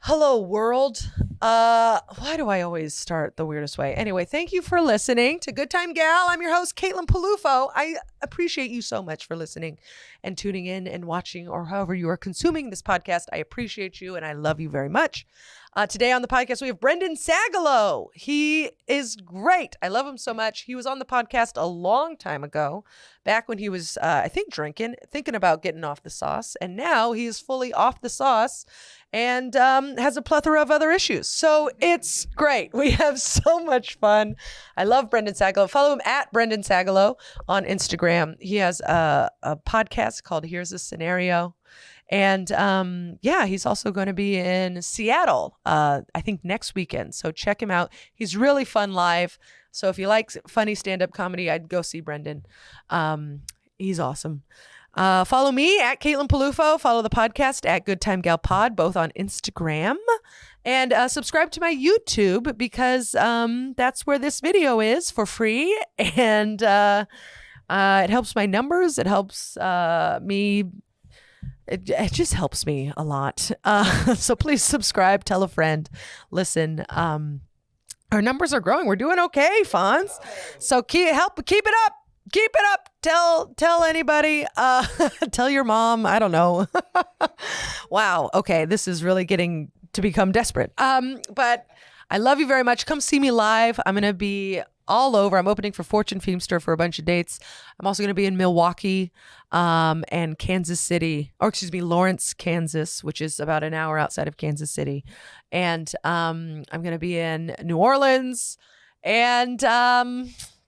Hello, world. Why do I always start the weirdest way? Anyway, thank you for listening to Good Time Gal. I'm your host, Caitlin Peluffo. I appreciate you so much for listening and tuning in and watching, or however you are consuming this podcast. I appreciate you and I love you very much. Today on the podcast, we have Brendan Sagalow. He is great. I love him so much. He was on the podcast a long time ago, back when he was, I think, thinking about getting off the sauce. And now he is fully off the sauce and has a plethora of other issues. So it's great. We have so much fun. I love Brendan Sagalow. Follow him at Brendan Sagalow on Instagram. He has a podcast called Here's a Scenario. And he's also going to be in Seattle, I think next weekend. So check him out. He's really fun live. So if you like funny stand-up comedy, I'd go see Brendan. He's awesome. Follow me at Caitlin Peluffo. Follow the podcast at Good Time Gal Pod, both on Instagram. And subscribe to my YouTube because that's where this video is for free. And it helps my numbers. It helps me. It just helps me a lot. So please subscribe, tell a friend, listen. Our numbers are growing. We're doing okay, Fonz. So keep it up. Keep it up. Tell anybody. Tell your mom. I don't know. Wow. Okay. This is really getting to become desperate. But I love you very much. Come see me live. I'm going to be all over. I'm opening for Fortune Feimster for a bunch of dates. I'm also going to be in Milwaukee and Lawrence, Kansas, which is about an hour outside of Kansas City. And I'm going to be in New Orleans and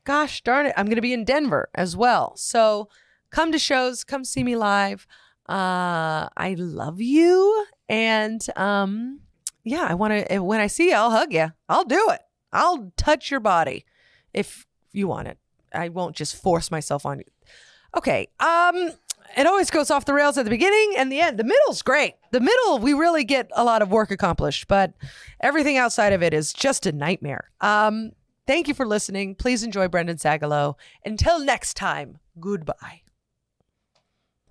gosh darn it, I'm going to be in Denver as well. So come to shows, come see me live. I love you. And I want to, when I see you, I'll hug you. I'll do it. I'll touch your body if you want it. I won't just force myself on you. Okay. It always goes off the rails at the beginning and the end. The middle's great. The middle, we really get a lot of work accomplished, but everything outside of it is just a nightmare. Thank you for listening. Please enjoy Brendan Sagalow. Until next time, goodbye.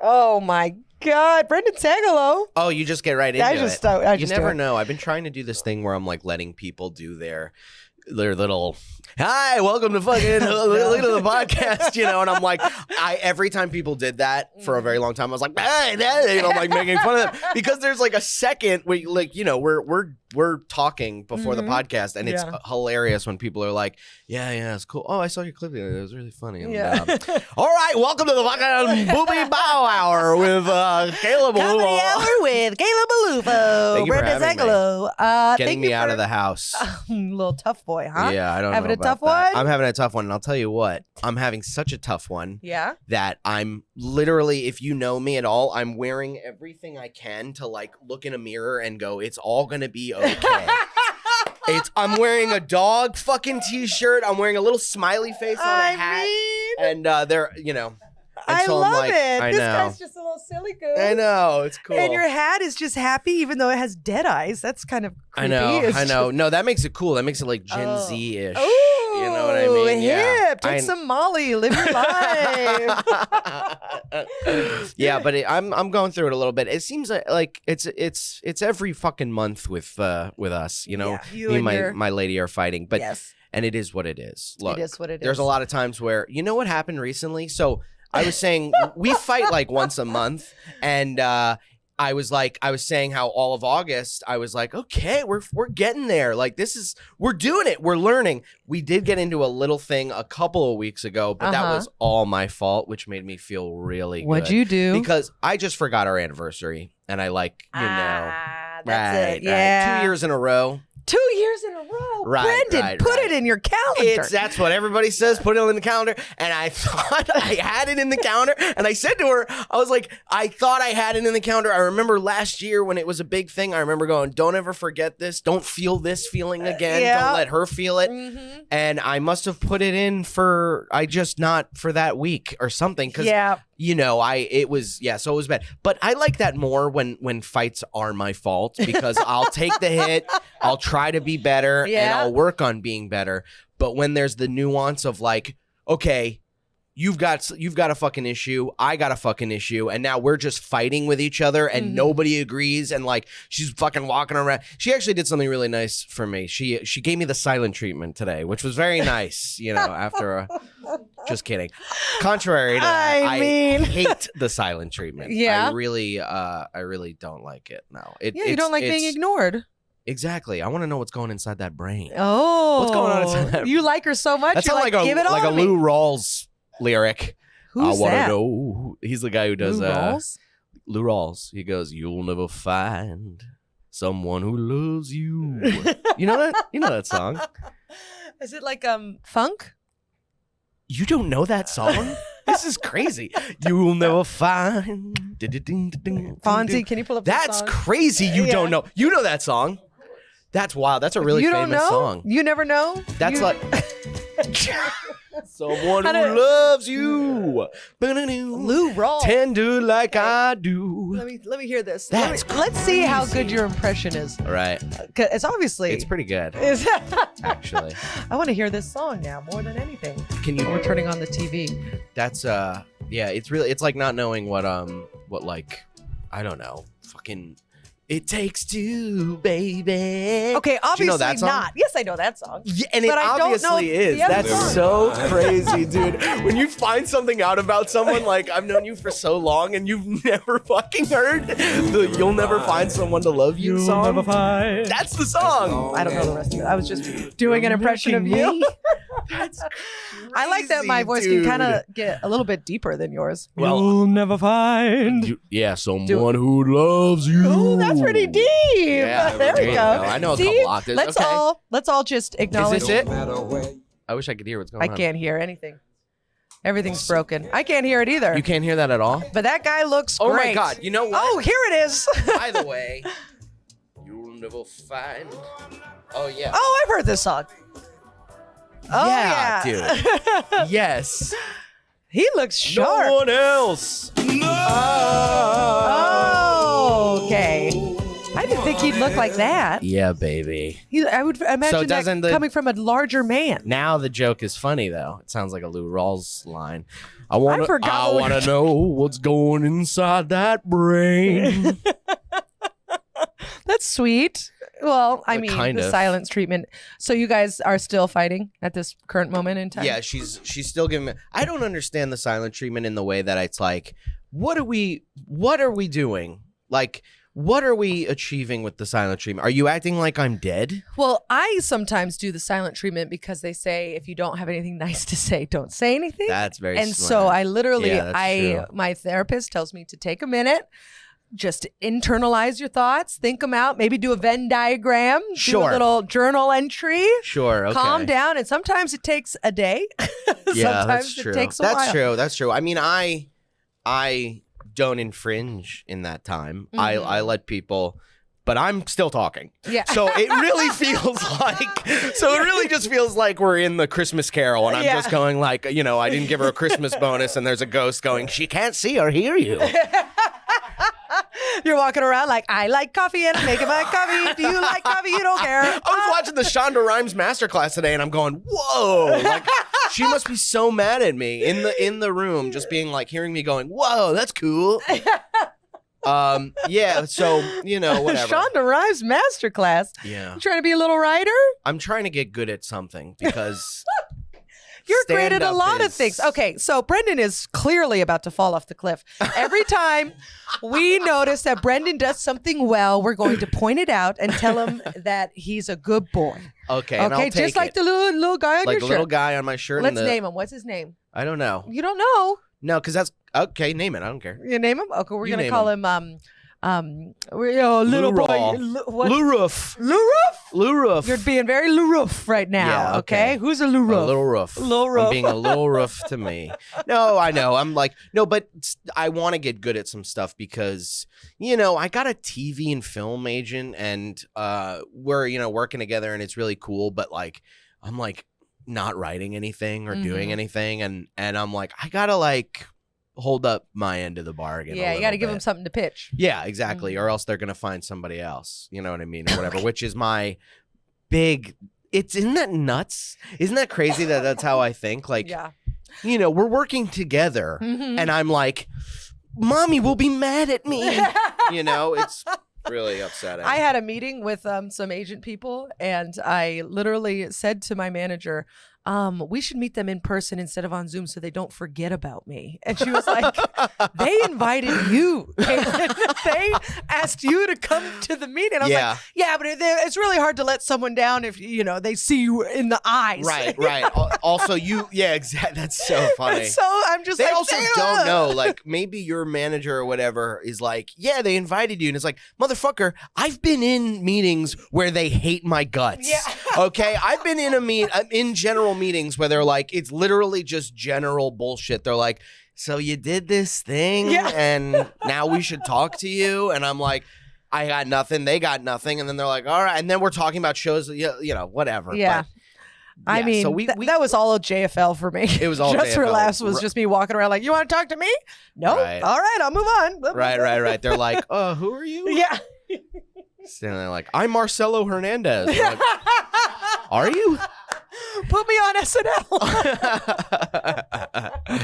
Oh my God, Brendan Sagalow. Oh, you just get right into it. You never know. I've been trying to do this thing where I'm like letting people do their little, hi, welcome to fucking look at the podcast, and I'm like, every time people did that for a very long time, I was like, hey, I'm like making fun of them because there's like a second where we're talking before the podcast and it's hilarious when people are like, yeah, it's cool. Oh, I saw your clip. It was really funny. And, all right, welcome to the fucking Boopy Bow Hour with Caleb Peluffo. Comedy Hour with Caleb Peluffo. Brendan Sagalow. Getting me out of the house. Little tough boy, huh? Yeah, I don't having know a tough that. one. I'm having a tough one, and I'll tell you what. I'm having such a tough one. Yeah. That I'm literally, if you know me at all, I'm wearing everything I can to like look in a mirror and go, it's all gonna be okay. I'm wearing a dog fucking t-shirt. I'm wearing a little smiley face on a hat, and I love it. I this know. guy's just a little silly goose. I know, it's cool. And your hat is just happy, even though it has dead eyes. That's kind of creepy. I know. No, that makes it cool. That makes it like Gen Z-ish. Ooh, you know what I mean? Hip. Take some Molly. Live your life. Yeah, but I'm going through it a little bit. It seems like it's every fucking month with us. Yeah, me and my lady are fighting, but yes. And it is what it is. Look, it is what it is. There's a lot of times where what happened recently. So I was saying we fight like once a month, and I was saying how all of August I was like, okay, we're getting there. Like we're doing it. We're learning. We did get into a little thing a couple of weeks ago, but that was all my fault, which made me feel really good. What'd you do? Because I just forgot our anniversary, and I that's it. Yeah. 2 years in a row. 2 years in a row. Right, Brendan, put it in your calendar. That's what everybody says. Put it in the calendar. And I thought I had it in the calendar. And I said to her, I was like, I thought I had it in the calendar. I remember last year when it was a big thing. I remember going, don't ever forget this. Don't feel this feeling again. Don't let her feel it. Mm-hmm. And I must have put it in not for that week or something. Because it was so it was bad. But I like that more when fights are my fault, because I'll take the hit. I'll try to be better and I'll work on being better. But when there's the nuance of like, okay, you've got a fucking issue, I got a fucking issue, and now we're just fighting with each other and nobody agrees, and like she's fucking walking around. She actually did something really nice for me. She gave me the silent treatment today, which was very nice, after a just kidding. Contrary to that, I hate the silent treatment. Yeah. I really don't like it. No. You don't like being ignored. Exactly. I want to know what's going inside that brain. Oh. What's going on inside that? You like her so much. That sounds like a Lou Rawls lyric. Who's I that? want to know. He's the guy who does Lou Rawls? Lou Rawls. He goes, "You'll never find someone who loves you." You know that? You know that song? Is it like funk? You don't know that song? This is crazy. You'll never find. Fonzie, can you pull up that That's song? crazy. You don't know. You know that song. That's wild. That's a really famous song. You never know? That's like someone who loves you. Lou Rawls. Tender like I do. Let me hear this. That's Let's see how good your impression is. All right. 'Cause it's obviously It's pretty good, actually. I want to hear this song now more than anything. Can you? We're turning on the TV. That's yeah. It's like not knowing what like I don't know. Fucking. It takes two, baby. Okay, obviously Do you know that song? not. Yes, I know that song. Yeah, and But it I don't know obviously is. the other That's song. so crazy, dude. When you find something out about someone, like I've known you for so long and you've never fucking heard the "You'll Never Find Someone to Love You" song. That's the song. I don't know the rest of it. I was just doing an impression of you. That's crazy, I like that my voice dude. can kind of get a little bit deeper than yours. Well, You'll never find. someone who loves you. Oh, that's pretty deep. Yeah, there we you go. I know a See? couple octaves. Let's all just acknowledge. Is this it? I wish I could hear what's going I on. can't hear anything. Everything's broken. I can't hear it either. You can't hear that at all? But that guy looks Oh great. my God. You know what? Oh, here it is. By the way, you'll never find. Oh, yeah. Oh, I've heard this song. Oh, Yeah, yeah. Yes. He looks sharp. No one else. Oh, okay. I didn't think he'd look like that. Yeah, baby. I would imagine doesn't that the- coming from a larger man. Now the joke is funny, though. It sounds like a Lou Rawls line. I want forgot what we were to know what's going inside that brain. That's sweet. Well, I mean, kind the of. silence treatment. So you guys are still fighting at this current moment in time? Yeah, she's still giving me. I don't understand the silent treatment in the way that it's like, what are we doing? Like, what are we achieving with the silent treatment? Are you acting like I'm dead? Well, I sometimes do the silent treatment because they say if you don't have anything nice to say, don't say anything. That's very and smart. so I literally, Yeah, that's true. my therapist tells me to take a minute, just internalize your thoughts, think them out, maybe do a Venn diagram, do Sure. a little journal entry, Sure. Okay. calm down. And sometimes it takes a day. Yeah, sometimes that's true. it takes a while. That's true. I mean, I don't infringe in that time. Mm-hmm. I let people, but I'm still talking. Yeah. So it really feels like, so it really just feels like we're in the Christmas Carol, and I'm Yeah. just going like, I didn't give her a Christmas bonus, and there's a ghost going, she can't see or hear you. You're walking around like, I like coffee and I'm making my coffee. Do you like coffee? You don't care. I was watching the Shonda Rhimes masterclass today, and I'm going, whoa! Like, she must be so mad at me in the room, just being like, hearing me going, whoa, that's cool. Yeah. So whatever. Shonda Rhimes masterclass. Yeah. You trying to be a little writer? I'm trying to get good at something because You're great at a stand-up lot of is- things. Okay, so Brendan is clearly about to fall off the cliff. Every time we notice that Brendan does something well, we're going to point it out and tell him that he's a good boy. Okay. And Okay, I'll take just like it. the little guy on Like your the shirt. little guy on my shirt. Let's and the, name him. What's his name? I don't know. You don't know. No, because that's okay. Name it. I don't care. You name him? Okay, we're You gonna name call him little boy. Raw. What? Lou Roof. Lou Roof? Lou Roof. You're being very Lou Roof right now. Yeah, okay. Who's a Lou A Roof? little roof. Little roof. I'm being a little roof to me. No, I know. I'm like, no, but I want to get good at some stuff because, I got a TV and film agent and we're, working together and it's really cool. But like, I'm like not writing anything or doing anything. And I'm like, I got to like hold up my end of the bargain. Yeah, you got to give him bit. something to pitch. Yeah, exactly. Or else they're going to find somebody else. You know what I mean? Or whatever, which is my big. Isn't that nuts? Isn't that crazy that that's how I think? Like, Yeah. we're working together. And I'm like, Mommy will be mad at me. It's really upsetting. I had a meeting with some agent people, and I literally said to my manager, we should meet them in person instead of on Zoom so they don't forget about me. And she was like, they invited you. They asked you to come to the meeting. I was like, yeah, but it's really hard to let someone down if, they see you in the eyes. Right. Also, exactly. That's so funny. So I'm just they like, also don't know, like, maybe your manager or whatever is like, yeah, they invited you. And it's like, motherfucker, I've been in meetings where they hate my guts. Yeah. Okay? I've been in general meetings where they're like, it's literally just general bullshit. They're like, so you did this thing and now we should talk to you. And I'm like, I got nothing. They got nothing. And then they're like, all right. And then we're talking about shows, whatever. Yeah. But, I mean, so that was all JFL for me. It was all Just JFL. for laughs was just me walking around like, you want to talk to me? No? Right. All right, I'll move on. Right. They're like, who are you? Yeah. And they're like, I'm Marcelo Hernandez. Like, are you? Put me on SNL.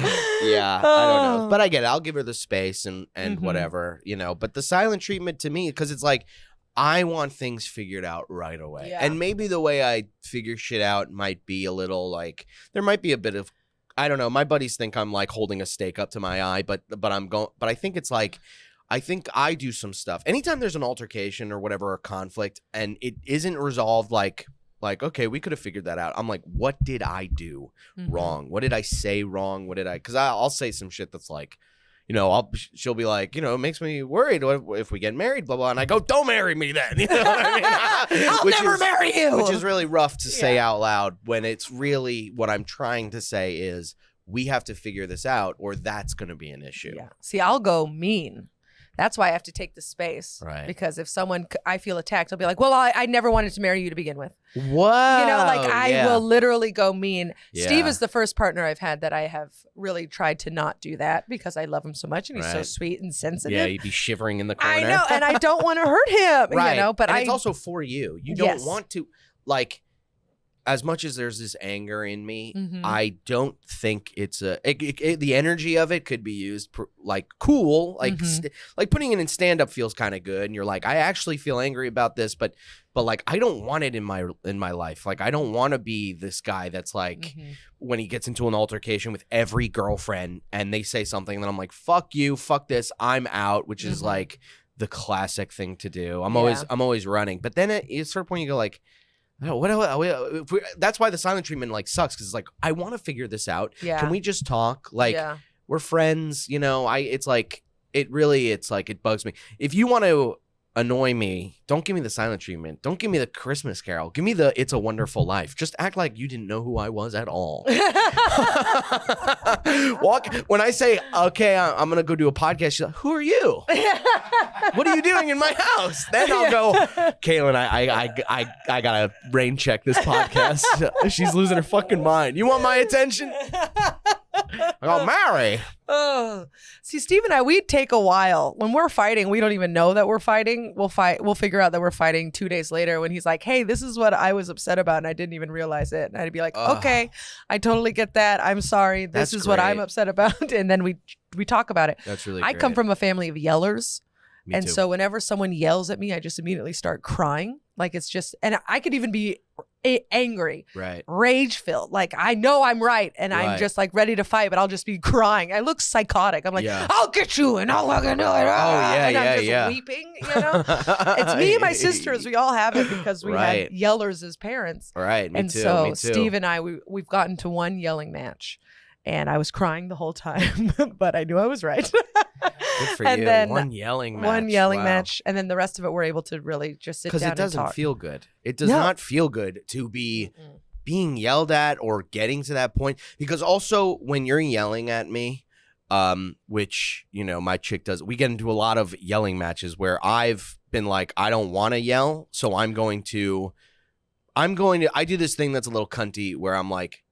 I don't know. But I get it. I'll give her the space and whatever, But the silent treatment to me, because it's like, I want things figured out right away. Yeah. And maybe the way I figure shit out might be a little like, there might be a bit of, I don't know. My buddies think I'm like holding a stake up to my eye, but I think it's like, I think I do some stuff. Anytime there's an altercation or whatever, or conflict, and it isn't resolved like, okay, we could have figured that out. I'm like, what did I do wrong? What did I say wrong? Because I'll say some shit that's like, she'll be like, it makes me worried if we get married, blah, blah. And I go, don't marry me then. You know what I mean? I'll never marry you. Which is really rough to say out loud when it's really what I'm trying to say is we have to figure this out or that's going to be an issue. Yeah. See, I'll go mean. That's why I have to take the space. Right. Because if I feel attacked, I'll be like, well, I never wanted to marry you to begin with. Whoa. I will literally go mean. Yeah. Steve is the first partner I've had that I have really tried to not do that because I love him so much and he's so sweet and sensitive. Yeah, you'd be shivering in the corner. I know, and I don't want to hurt him. Right. But it's also for you. You don't want to, like, as much as there's this anger in me, I don't think it's the energy of it could be used like cool, like like putting it in stand up feels kind of good, and you're like, I actually feel angry about this, but like I don't want it in my life. Like I don't want to be this guy that's like when he gets into an altercation with every girlfriend and they say something, and then I'm like, fuck you, fuck this, I'm out, which is like the classic thing to do. I'm always running, but then at a certain point you go like, no, that's why the silent treatment like sucks because it's like I want to figure this out. Yeah. Can we just talk? Like we're friends, it's like it bugs me. If you want to annoy me, don't give me the silent treatment. Don't give me the Christmas Carol. Give me the It's a Wonderful Life. Just act like you didn't know who I was at all. When I say, okay, I'm gonna go do a podcast, she's like, who are you? What are you doing in my house? Then I'll go, Caitlin, I gotta rain check this podcast. She's losing her fucking mind. You want my attention? I'll marry. Oh, see, Steve and I, we take a while. When we're fighting, we don't even know that we're fighting. We'll figure out that we're fighting 2 days later when he's like, hey, this is what I was upset about and I didn't even realize it. And I'd be like, okay, I totally get that. I'm sorry. This is what I'm upset about. And then we talk about it. That's really I great. come from a family of yellers. Me too. So whenever someone yells at me, I just immediately start crying. Like it's just, and I could even be angry, right, rage filled. Like I know I'm right, and I'm just like ready to fight, but I'll just be crying. I look psychotic. I'm like, I'll get you, and I'll fucking do it. And I'm just weeping. It's me and my sisters. We all have it because we had yellers as parents. Right, me too. So Steve and I, we've gotten to one yelling match. And I was crying the whole time, but I knew I was right. Good for you. Then one yelling match. And then the rest of it, we're able to really just sit down and talk. Because it doesn't feel good. It does not feel good to be being yelled at or getting to that point. Because also when you're yelling at me, which, my chick does, we get into a lot of yelling matches where I've been like, I don't want to yell. So I do this thing that's a little cunty where I'm like,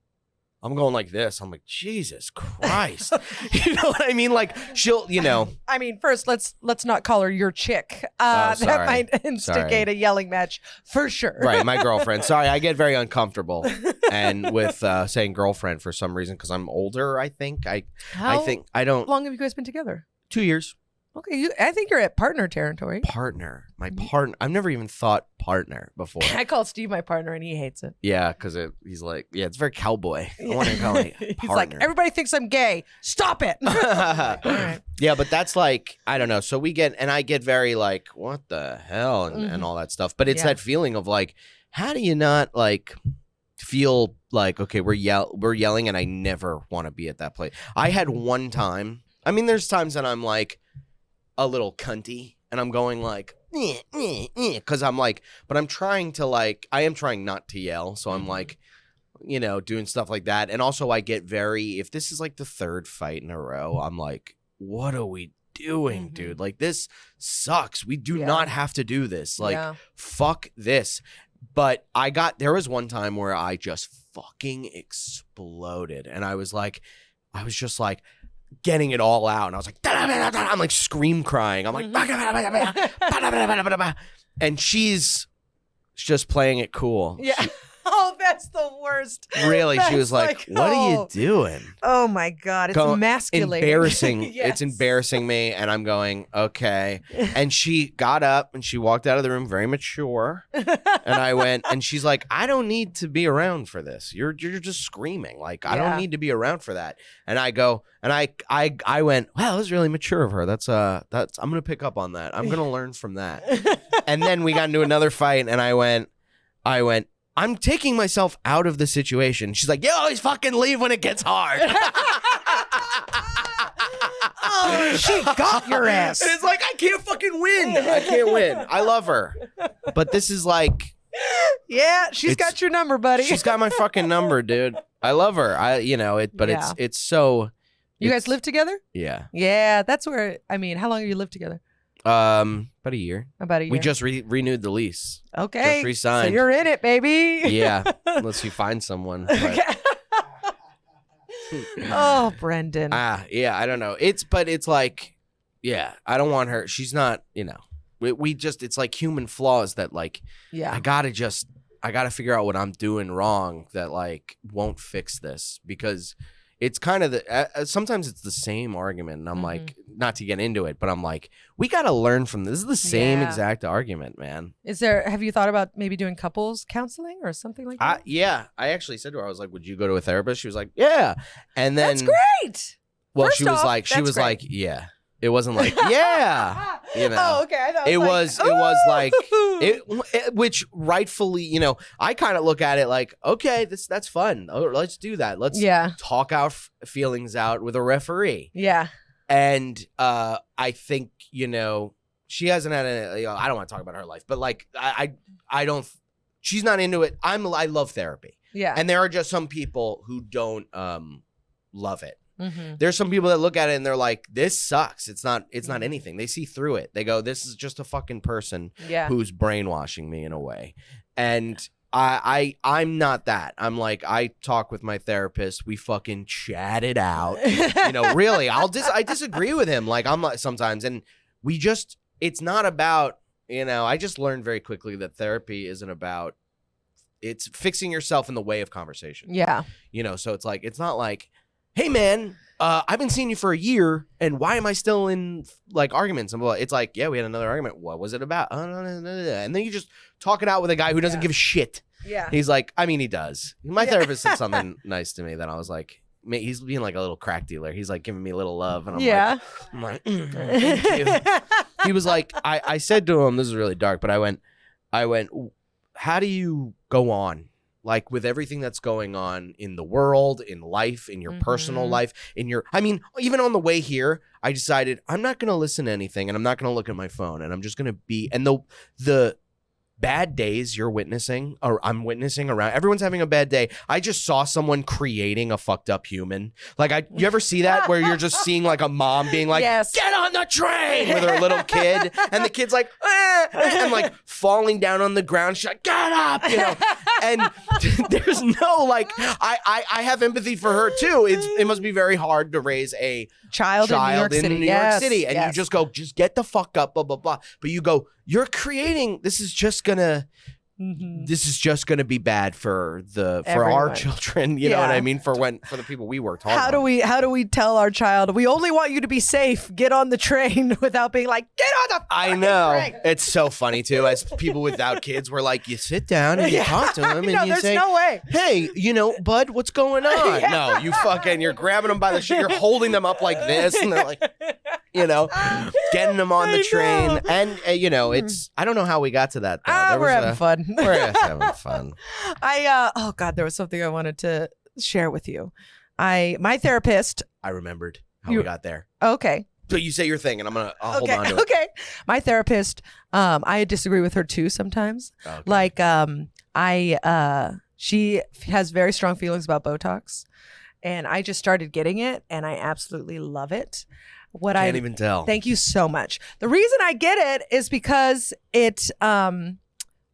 I'm going like this. I'm like, Jesus Christ. You know what I mean? Like she'll, you know. I mean, first let's not call her your chick. Sorry. That might instigate a yelling match for sure. Right, my girlfriend. Sorry, I get very uncomfortable and with saying girlfriend for some reason because I'm older. I think I think I don't. How long have you guys been together? 2 years. Okay, I think you're at partner territory. Partner, my partner. I've never even thought partner before. I call Steve my partner, and he hates it. Yeah, because he's like, yeah, it's very cowboy. I want to call it partner. He's like, everybody thinks I'm gay. Stop it. All right. Yeah, but that's like, I don't know. So I get very like, what the hell, and all that stuff. But it's that feeling of like, how do you not like feel like, okay, we're yelling, and I never want to be at that place. I had one time. I mean, there's times that I'm like a little cunty, and I'm going like, because I'm like, but I'm trying to like, I am trying not to yell. So I'm like, you know, doing stuff like that. And also I get very, if this is like the third fight in a row, I'm like, what are we doing, dude? Like, this sucks. We do not have to do this. Like, fuck this. But there was one time where I just fucking exploded. And I was just like, getting it all out, and I was like, I'm like scream crying. I'm like, and she's just playing it cool. Yeah. Oh, that's the worst. Really, she was like, what are you doing? Oh my God, it's emasculating. Embarrassing. Yes. It's embarrassing me, and I'm going, okay. And she got up and she walked out of the room very mature. And I went, and she's like, I don't need to be around for this. You're just screaming. Like, I don't need to be around for that. And I go, and I went, wow, that was really mature of her. That's I'm gonna pick up on that. I'm gonna learn from that. And then we got into another fight, and I went, I'm taking myself out of the situation. She's like, you always fucking leave when it gets hard. Oh, she got your ass. And it's like, I can't fucking win. I can't win. I love her. But this is like. Yeah, she's got your number, buddy. She's got my fucking number, dude. I love her. It's so. You guys live together? Yeah. Yeah, that's where, I mean, how long have you lived together? About a year. About a year. We just renewed the lease. Okay. Just re-signed. So you're in it, baby. Yeah. Unless you find someone. But. Oh, Brendan. Yeah. I don't know. It's like, yeah. I don't want her. She's not. You know. It's like human flaws that like. Yeah. I gotta figure out what I'm doing wrong that like won't fix this because. It's kind of sometimes it's the same argument, and I'm like, not to get into it, but I'm like, we got to learn from this. This is the same exact argument, man. Have you thought about maybe doing couples counseling or something like that? Yeah, I actually said to her, I was like, would you go to a therapist? She was like, yeah, and then that's great. Well, First she was off, like, yeah. It wasn't like, yeah, you know. Oh, okay. I thought it was like, which rightfully, you know, I kind of look at it like, okay, that's fun. Oh, let's do that. Let's talk our feelings out with a referee. Yeah. And I think, you know, she hasn't had I don't want to talk about her life, but like, I don't, she's not into it. I love therapy. Yeah. And there are just some people who don't love it. Mm-hmm. There's some people that look at it and they're like, this sucks. It's not anything. They see through it. They go, this is just a fucking person who's brainwashing me in a way. And I'm not that. I'm like, I talk with my therapist. We fucking chat it out. You know, really, I disagree with him. Like I'm like sometimes, and it's not about, you know, I just learned very quickly that therapy isn't about, it's fixing yourself in the way of conversation. Yeah. You know, so it's like, it's not like, hey man, I've been seeing you for a year, and why am I still in like arguments? And it's like, yeah, we had another argument. What was it about? And then you just talk it out with a guy who doesn't give a shit. Yeah. He's like, I mean, he does. My therapist said something nice to me that I was like, he's being like a little crack dealer. He's like giving me a little love, and I'm like, thank you. He was like, I said to him, this is really dark, but I went, how do you go on? Like with everything that's going on in the world, in life, in your personal life, even on the way here, I decided I'm not going to listen to anything and I'm not going to look at my phone and I'm just going to be, and the bad days you're witnessing, or I'm witnessing around, everyone's having a bad day. I just saw someone creating a fucked up human. Like you ever see that where you're just seeing like a mom being like, get on the train with her little kid, and the kid's like, and like falling down on the ground. She's like, get up, you know. And there's no like, I have empathy for her too. It must be very hard to raise a child in New York City. New York City. And you just go, just get the fuck up, blah, blah, blah. But you go, you're creating, this is just gonna be bad for our children. You know what I mean? For the people we worked hard on. How do we tell our child, we only want you to be safe, get on the train, without being like, get on the I know. train. It's so funny too. As people without kids, we're like, you sit down and you talk to them and you there's say, no way. hey, bud, what's going on? No, you're grabbing them by the shit. You're holding them up like this. And they're like, getting them on the train. And, it's, I don't know how we got to that. We're having fun. We're having fun. Oh God, there was something I wanted to share with you. My therapist. I remembered how we got there. Okay. So you say your thing, and I'll hold on to it. Okay. My therapist, I disagree with her too sometimes. Okay. Like, she has very strong feelings about Botox, and I just started getting it, and I absolutely love it. Can't even tell. Thank you so much. The reason I get it is because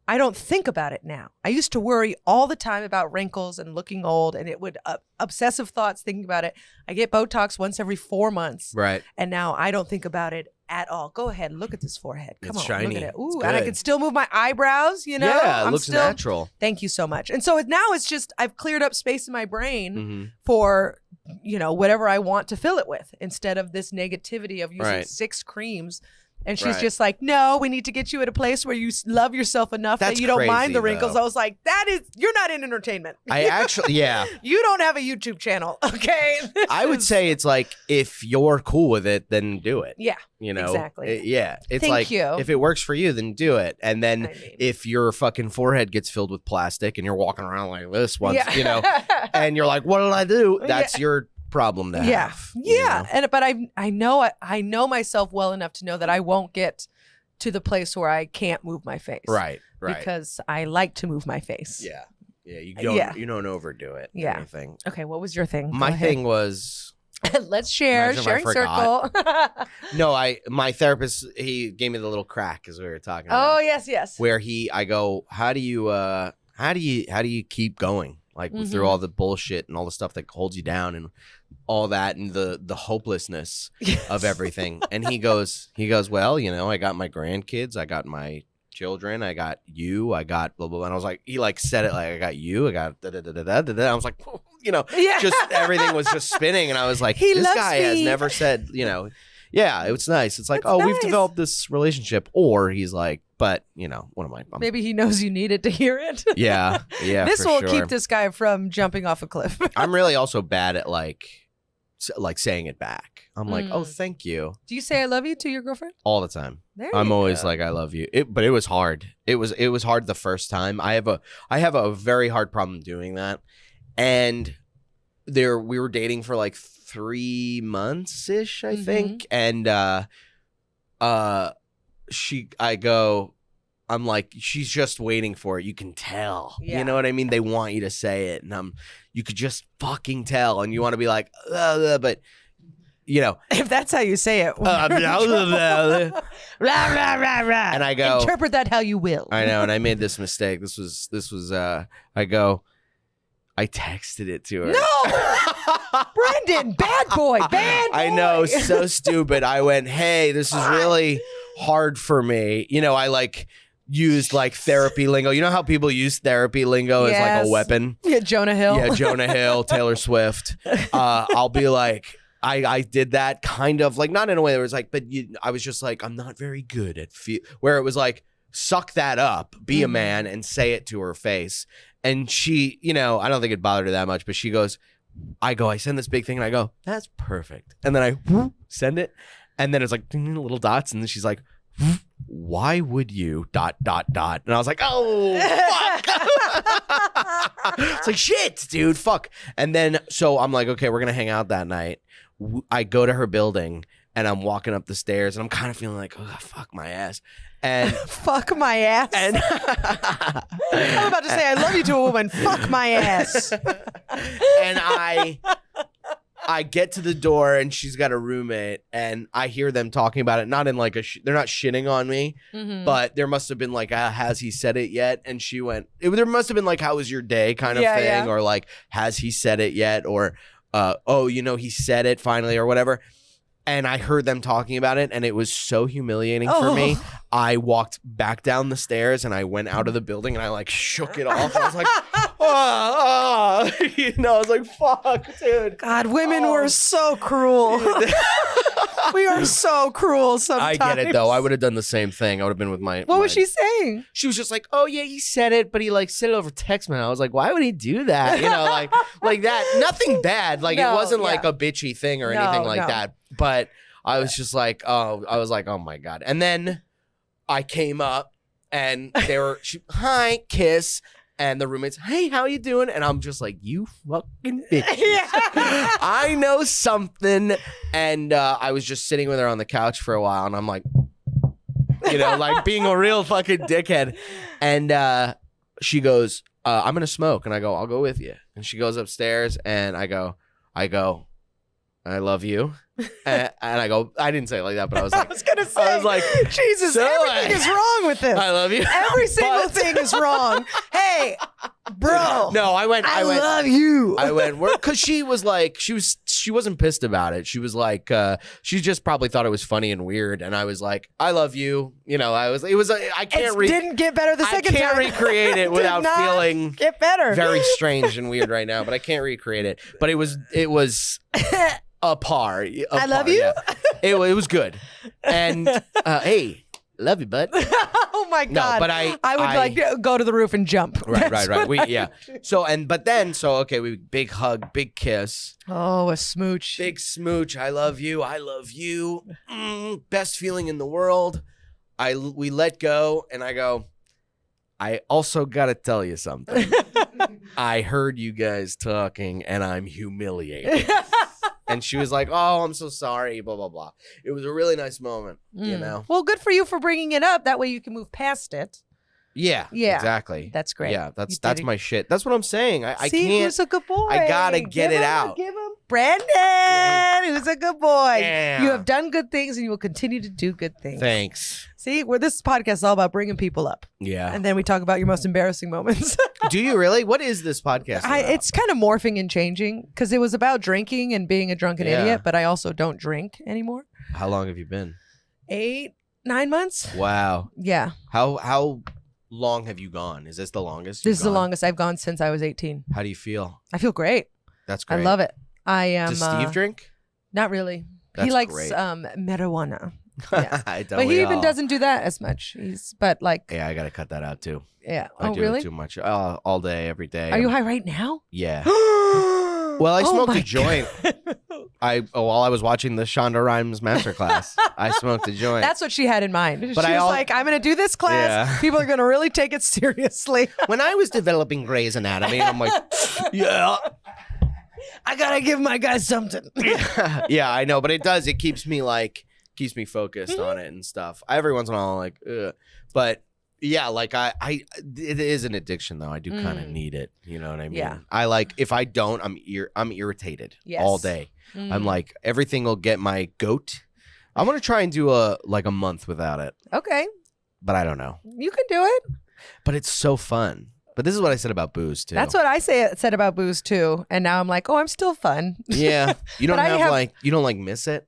I don't think about it now. I used to worry all the time about wrinkles and looking old, and it would obsessive thoughts thinking about it. I get Botox once every 4 months. Right. And now I don't think about it at all. Go ahead, look at this forehead. Come on, shiny. look at it. Ooh, and I can still move my eyebrows, Yeah, it looks natural. Thank you so much. And so now it's just, I've cleared up space in my brain for, whatever I want to fill it with, instead of this negativity of using 6 creams. And she's just like, no, we need to get you at a place where you love yourself enough that you don't mind the wrinkles. Though. I was like, you're not in entertainment. I actually, You don't have a YouTube channel, okay? I would say it's like, if you're cool with it, then do it. Yeah, exactly. It's Thank like, you. if it works for you, then do it. And then if your fucking forehead gets filled with plastic and you're walking around like this once, and you're like, what did I do? That's your problem to have. But I know myself well enough to know that I won't get to the place where I can't move my face. Right. Because I like to move my face. You don't overdo it. Yeah. Anything. Okay, what was your thing? My thing was let's share. Sharing circle. No, my therapist, he gave me the little crack as we were talking about. Oh, yes. Where I go, how do you keep going? Like through all the bullshit and all the stuff that holds you down and all that and the hopelessness of everything. And he goes, well, I got my grandkids, I got my children, I got you, I got blah, blah, blah. And I was like, he like said it like, I got you, I got da, da, da, da, da, da, da. I was like, just everything was just spinning. And I was like, this guy has never said, yeah, it was nice. It's like, we've developed this relationship. Or he's like, but, what am I? Maybe he knows you needed to hear it. Yeah. This will keep this guy from jumping off a cliff. I'm really also bad at like saying it back. I'm like, oh, thank you. Do you say I love you to your girlfriend? All the time. I'm always like, I love you. But it was hard. It was hard the first time. I have a very hard problem doing that. And we were dating for like 3 months ish, I think. And I'm like, she's just waiting for it. You can tell. Yeah. You know what I mean? They want you to say it. And you could just fucking tell. And you want to be like, but, if that's how you say it. Rah, rah, rah, rah. And I go, interpret that how you will. I know. And I made this mistake. This was, I texted it to her. No! Brendan, bad boy. I know, so stupid. I went, hey, this is really hard for me. I like used like therapy lingo. You know how people use therapy lingo as like a weapon? Yeah, Jonah Hill. Yeah, Jonah Hill, Taylor Swift. I'll be like, I did that kind of like, not in a way that was like, but I was just like, I'm not very good at where it was like, suck that up, be a man and say it to her face. And she, I don't think it bothered her that much, but she goes, I send this big thing and I go, that's perfect. And then I send it. And then it's like little dots. And then she's like, why would you ... And I was like, oh, fuck. It's like, shit, dude, fuck. And then, so I'm like, okay, we're going to hang out that night. I go to her building and I'm walking up the stairs and I'm kind of feeling like, oh, fuck my ass. And fuck my ass. And I'm about to say I love you to a woman. Fuck my ass. And I get to the door and she's got a roommate and I hear them talking about it. Not in like they're not shitting on me, but there must have been like, has he said it yet? And she went, there must have been like, how was your day kind of thing? Yeah. Or like, has he said it yet? Or, oh, he said it finally or whatever. And I heard them talking about it, and it was so humiliating for me. I walked back down the stairs, and I went out of the building, and I like shook it off. And I was like, I was like, fuck, dude. God, women were so cruel. We are so cruel sometimes. I get it, though. I would have done the same thing. I would have been with my... What was she saying? She was just like, oh, yeah, he said it, but he like said it over text, man. I was like, why would he do that? Like that. Nothing bad. Like, it wasn't like a bitchy thing or anything like that. But I was just like, oh my God. And then I came up and they were, hi, kiss. And the roommates, hey, how you doing? And I'm just like, you fucking bitch. I know something. And I was just sitting with her on the couch for a while. And I'm like, like being a real fucking dickhead. And she goes, I'm going to smoke. And I go, I'll go with you. And she goes upstairs and I go, I love you. And I go, I didn't say it like that, but I was like, I was like, Jesus, everything is wrong with this. I love you. Every single thing is wrong. Hey, bro. No, I went, I love you. I went, because she was like, she wasn't pissed about it. She was like, she just probably thought it was funny and weird. And I was like, I love you. I can't didn't get better the second time. I can't recreate it without feeling get better. Very strange and weird right now, but I can't recreate it. But it was a par. I love you. Yeah. It was good. And hey, love you, bud. Oh my God. No, but I would like go to the roof and jump. Right. So okay, we big hug, big kiss. Oh, a smooch. Big smooch. I love you. Best feeling in the world. We let go, and I go, I also gotta tell you something. I heard you guys talking, and I'm humiliated. And she was like, oh, I'm so sorry, blah, blah, blah. It was a really nice moment, Well, good for you for bringing it up. That way you can move past it. Yeah, exactly. That's great. Yeah, that's my shit. That's what I'm saying. I See, can't. who's a good boy? I gotta get it out. Give him Brandon, who's a good boy. Yeah. You have done good things and you will continue to do good things. Thanks. See, this podcast is all about bringing people up. Yeah. And then we talk about your most embarrassing moments. Do you really? What is this podcast about? It's kind of morphing and changing because it was about drinking and being a drunken idiot, but I also don't drink anymore. How long have you been? 8-9 months. Wow. Yeah. How long have you gone? Is this the longest? This is the longest I've gone since I was 18. How do you feel? I feel great. That's great. I love it. I am. Does Steve drink? Not really. That's he likes great. Marijuana. Yeah. But he even doesn't do that as much. Yeah, I gotta cut that out too. Yeah. I do really? it too much. All day, every day. Are you high right now? Yeah. Well, I smoked my a joint. While I was watching the Shonda Rhimes masterclass, I smoked a joint. That's what she had in mind. But she was like, I'm going to do this class. Yeah. People are going to really take it seriously. When I was developing Grey's Anatomy, I'm like, yeah. I got to give my guy something. Yeah, I know. But it does. It keeps me focused on it and stuff. Every once in a while, I'm like, ugh. But yeah, like it is an addiction though. I do kind of need it. You know what I mean? Yeah. I like, if I don't, I'm irritated all day. I'm like, everything will get my goat. I'm going to try and do a month without it. Okay. But I don't know. You can do it. But it's so fun. But this is what I said about booze too. That's what I said about booze too. And now I'm like, oh, I'm still fun. Yeah. You don't you don't miss it?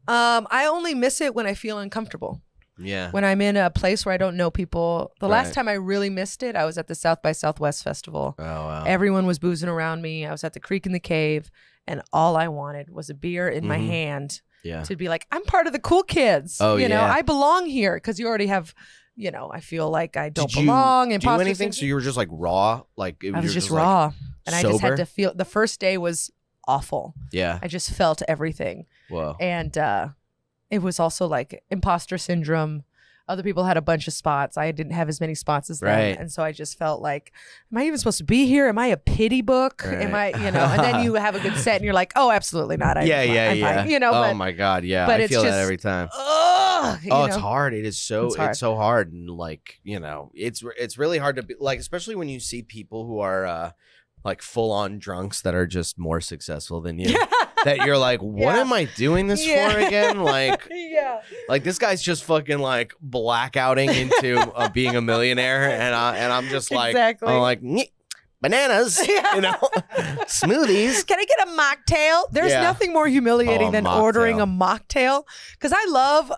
I only miss it when I feel uncomfortable. Yeah. When I'm in a place where I don't know people. The last time I really missed it, I was at the South by Southwest Festival. Oh, wow. Everyone was boozing around me. I was at the Creek in the Cave, and all I wanted was a beer in my hand to be like, I'm part of the cool kids. Oh, you know, I belong here because you already have, I feel like I don't belong. Did you do anything? So you were just like raw? Like I was just raw. And sober? I just had to feel, the first day was awful. Yeah. I just felt everything. Whoa. And it was also like imposter syndrome. Other people had a bunch of spots. I didn't have as many spots as them. Right. And so I just felt like, am I even supposed to be here? Am I a pity book? Right. Am I, and then you have a good set and you're like, oh, absolutely not. I'm fine. Oh my God. Yeah. But I it's feel just, that every time. It's hard. It is so, it's so hard. And like, it's really hard to be like, especially when you see people who are like full on drunks that are just more successful than you. that you're like, what am I doing this for again? Like, like this guy's just fucking like blackouting into being a millionaire, and I'm just like, I'm like, bananas, you know, smoothies. Can I get a mocktail? There's nothing more humiliating than ordering a mocktail, because I love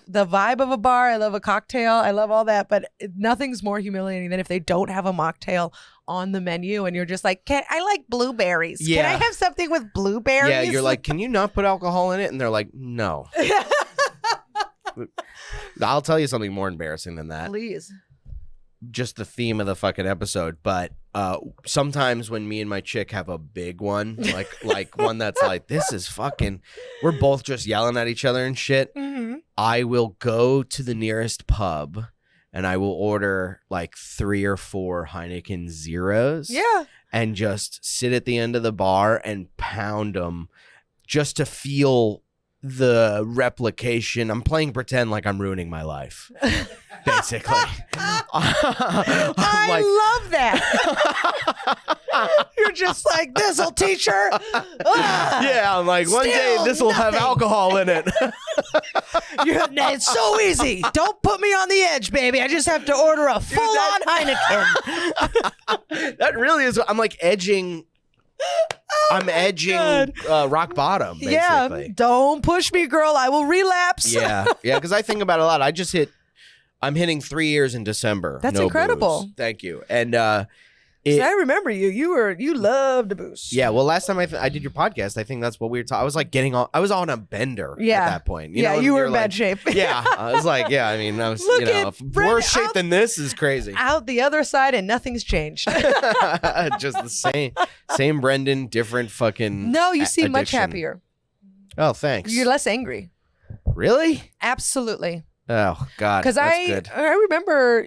the vibe of a bar. I love a cocktail. I love all that, but nothing's more humiliating than if they don't have a mocktail on the menu and you're just like, I like blueberries. Yeah. Can I have something with blueberries? Yeah, you're like, can you not put alcohol in it? And they're like, no. I'll tell you something more embarrassing than that. Please. Just the theme of the fucking episode, but sometimes when me and my chick have a big one, like one that's like, this is fucking, we're both just yelling at each other and shit. Mm-hmm. I will go to the nearest pub and I will order like 3 or 4 Heineken Zeros. Yeah. And just sit at the end of the bar and pound them just to feel the replication. I'm playing pretend like I'm ruining my life, basically. I love that. You're just like, this'll teach her. Yeah, I'm like, one day this will have alcohol in it. It's so easy. Don't put me on the edge, baby. I just have to order a full-on Heineken. That really is. I'm like edging. I'm edging rock bottom, basically. Yeah, don't push me, girl. I will relapse. Yeah, because I think about it a lot. I'm hitting 3 years in December. That's no incredible. Booze. Thank you. And I remember you. You loved to booze. Yeah, well, last time I did your podcast, I think that's what we were talking. I was like I was on a bender at that point. You were in bad shape. Yeah, I was like, I mean, I was, worse shape than this is crazy. Out the other side and nothing's changed. Just the same Brendan, different fucking No, you seem much addiction. happier. Oh, thanks. You're less angry. Really? Absolutely. Oh, God. Because I remember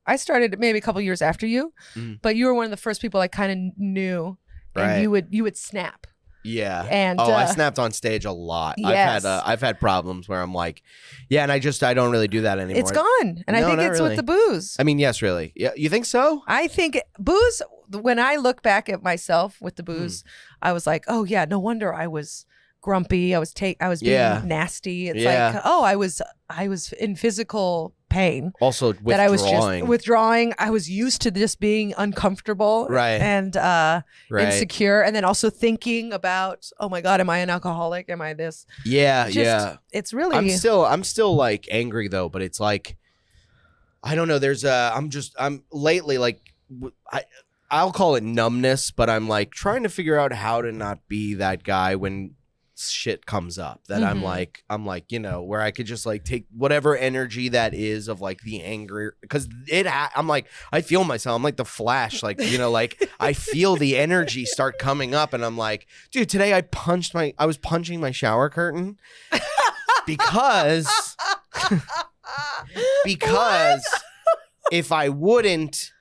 I started maybe a couple years after you, but you were one of the first people I kind of knew, and you would snap. Yeah. And I snapped on stage a lot. Yes. I've had problems where I'm like, and I don't really do that anymore. It's gone, and I think it's with the booze. I mean, yes, really. Yeah, you think so? I think booze. When I look back at myself with the booze, I was like, oh yeah, no wonder I was grumpy. I was being nasty. It's like, oh, I was in physical pain. Also withdrawing. That I was just withdrawing. I was used to just being uncomfortable, and insecure, and then also thinking about, oh my God, am I an alcoholic? Am I this? Yeah, It's really. I'm still like angry though, but it's like, I don't know. I'm lately like, I'll call it numbness, but I'm like trying to figure out how to not be that guy when shit comes up, that I'm like, where I could just like take whatever energy that is of like the anger, because I'm like, I feel myself, I'm like the Flash, like, like I feel the energy start coming up, and I'm like, dude, today I was punching my shower curtain because if I wouldn't.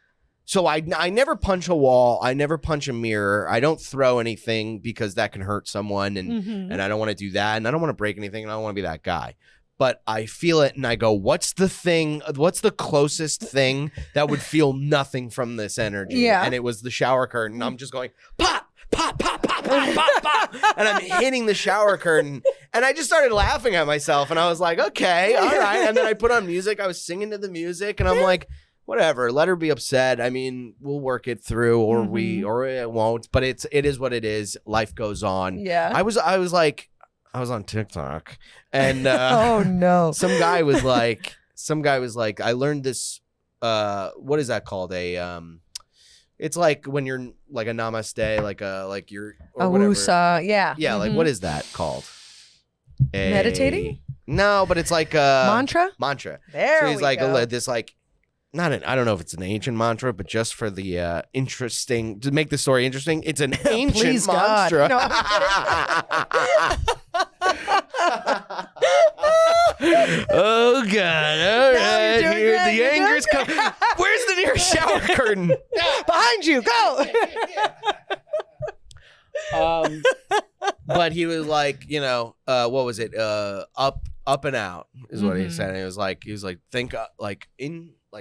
So I never punch a wall. I never punch a mirror. I don't throw anything because that can hurt someone, and I don't want to do that, and I don't want to break anything, and I don't want to be that guy. But I feel it, and I go, what's the closest thing that would feel nothing from this energy? Yeah. And it was the shower curtain. I'm just going, pop, pop, pop, pop, pop, pop, pop. And I'm hitting the shower curtain, and I just started laughing at myself, and I was like, okay, all right. And then I put on music. I was singing to the music, and I'm like, whatever, let her be upset. I mean, we'll work it through, or it won't. But it is what it is. Life goes on. Yeah. I was on TikTok, and oh no, some guy was like, I learned this. What is that called? It's like when you're like a namaste, like you're or a whatever. wusa, yeah. Yeah, like what is that called? Meditating? No, but it's like a mantra. So he's like this like. I don't know if it's an ancient mantra, but just for the to make the story interesting, it's an ancient mantra. No, Oh God! All right, you're doing here great. the You're anger's coming. Where's the nearest shower curtain? behind you, go. But he was like, what was it? Up and out is what he said. And he was like, think like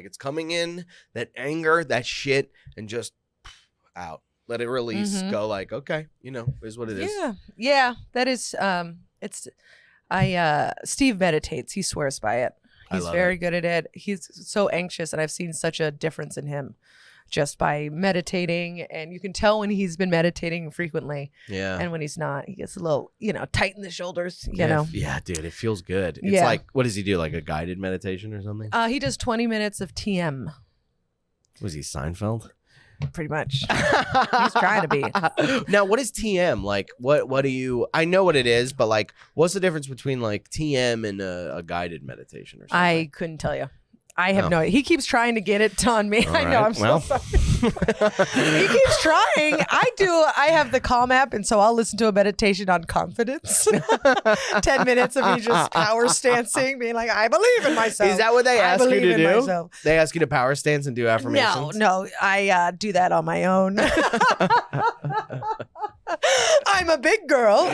it's coming in, that anger, that shit, and just out. Let it release. Go like, okay, is what it is. Yeah. That is. Steve meditates. He swears by it. He's very good at it. He's so anxious, and I've seen such a difference in him just by meditating. And you can tell when he's been meditating frequently. Yeah. And when he's not, he gets a little, tight in the shoulders, Yeah, dude, it feels good. It's like, what does he do? Like a guided meditation or something? He does 20 minutes of TM. Was he Seinfeld? Pretty much. He's trying to be. Now, what is TM? Like, what do you... I know what it is, but like, what's the difference between like TM and a guided meditation or something? I couldn't tell you. I have no idea. He keeps trying to get it on me. I know. I'm so sorry. He keeps trying. I have the Calm app, and so I'll listen to a meditation on confidence. 10 minutes of me just power stancing, being like, I believe in myself. Is that what they ask you to do? Myself. They ask you to power stance and do affirmations? No. I do that on my own. I'm a big girl.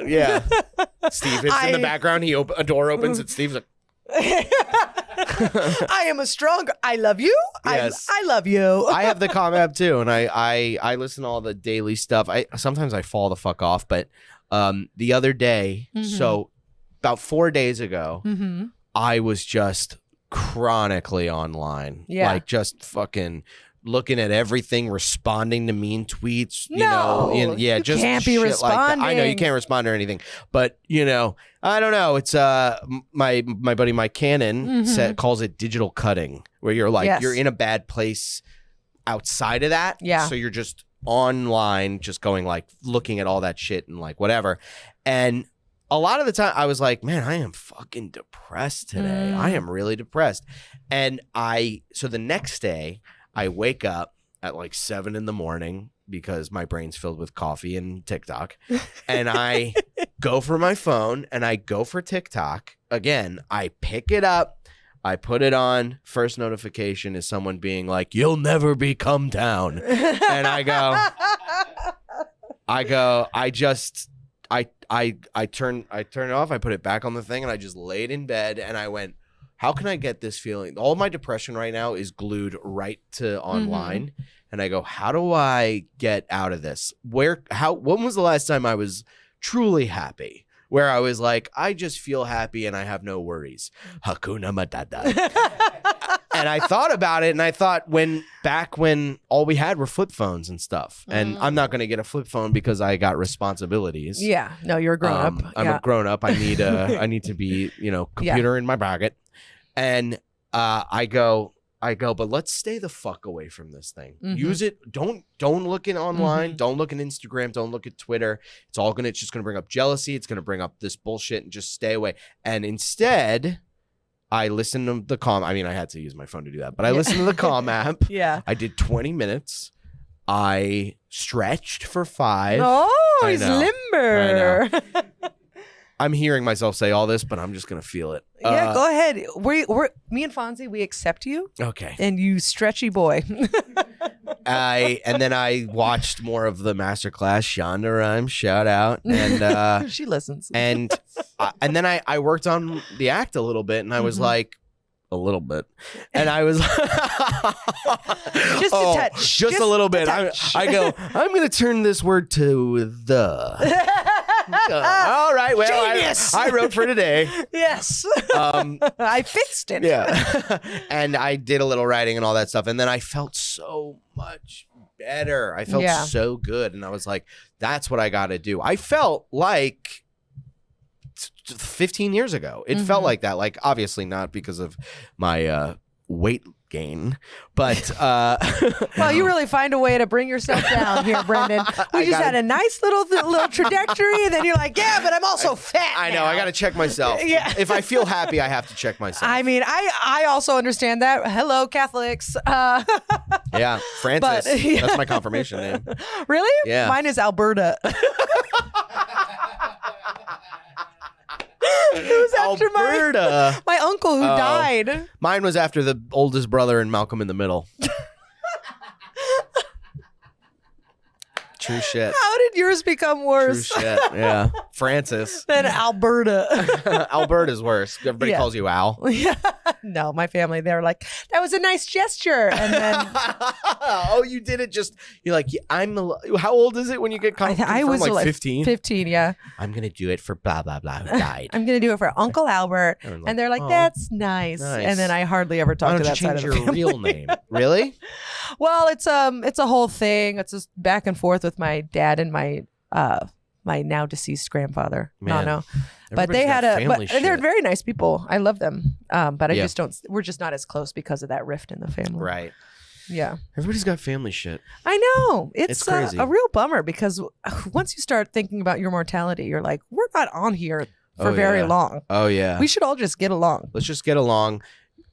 Yeah. Steve is in the background. A door opens, and Steve's like, I am a strong. I love you. Yes. I love you. I have the Calm app too, and I listen to all the daily stuff. Sometimes I fall the fuck off, but the other day, so about 4 days ago, I was just chronically online, like just fucking looking at everything, responding to mean tweets, you just can't be responding. Like I know you can't respond to anything, but I don't know. It's my buddy Mike Cannon calls it digital cutting, where you're like you're in a bad place outside of that, so you're just online, just going like looking at all that shit and like whatever. And a lot of the time I was like, man, I am fucking depressed today. I am really depressed. And so the next day I wake up at like 7 a.m. because my brain's filled with coffee and TikTok. And I go for my phone and I go for TikTok. Again, I pick it up. I put it on. First notification is someone being like, you'll never be come down. And I turn it off. I put it back on the thing and I just laid in bed and I went, how can I get this feeling? All my depression right now is glued right to online. And I go, how do I get out of this? When was the last time I was truly happy? Where I was like, I just feel happy and I have no worries. Hakuna Matata. And I thought about it and I thought back when all we had were flip phones and stuff. And I'm not going to get a flip phone because I got responsibilities. Yeah. No, you're a grown up. I'm a grown up. I need to be, computer in my pocket. And I go, but let's stay the fuck away from this thing. Use it. Don't look in online. Don't look in Instagram. Don't look at Twitter. It's just gonna bring up jealousy. It's gonna bring up this bullshit, and just stay away. And instead, I listened to the Calm. I mean, I had to use my phone to do that, but I listened to the Calm app. Yeah. I did 20 minutes. I stretched for 5. Oh, he's limber. I know. I'm hearing myself say all this, but I'm just going to feel it. Yeah, go ahead. Me and Fonzie, we accept you. Okay. And you stretchy boy. And then I watched more of the masterclass. Shonda Rhimes, shout out. And she listens. And then I worked on the act a little bit, and I was like, a little bit. And I was just a touch. Just a little bit. I go, I'm going to turn this word to the. All right. Well, genius. I wrote for today. Yes. I fixed it. Yeah. And I did a little writing and all that stuff. And then I felt so much better. I felt so good. And I was like, that's what I got to do. I felt like 15 years ago. It felt like that. Like, obviously not because of my weight gain, but well, you really find a way to bring yourself down here, Brendan. We just had a nice little trajectory, and then you're like, yeah, but I'm also fat. I know. now. I got to check myself. Yeah. If I feel happy, I have to check myself. I mean, I also understand that. Hello, Catholics. Yeah, Francis. But, yeah. That's my confirmation name. Really? Yeah. Mine is Alberta. It was after Alberta. my uncle who died. Mine was after the oldest brother and Malcolm in the Middle. True shit. How did yours become True worse shit. Yeah. Francis. than Alberta. Alberta's worse. Everybody Yeah. calls you Al. Yeah. No, my family, they're like, that was a nice gesture. And then Oh, you did it just, you're like, how old is it when you get confirmed? I was like 15? 15, yeah. I'm going to do it for blah, blah, blah, who died. I'm going to do it for Uncle Albert. And And they're like, "Oh, that's nice. nice. And then I hardly ever why talk to don't you that side change of the your family. real name? Really? Well, it's a whole thing. It's just back and forth with my dad and my now deceased grandfather, Man, Nano. But everybody's they got had family but they're shit. very nice people. I love them. But I Yeah. just don't. We're just not as close because of that rift in the family. Right. Yeah. Everybody's got family shit. I know. It's crazy. a real bummer because once you start thinking about your mortality, you're like, we're not on here for Oh, very yeah. long. Oh, yeah. We should all just get along. Let's just get along.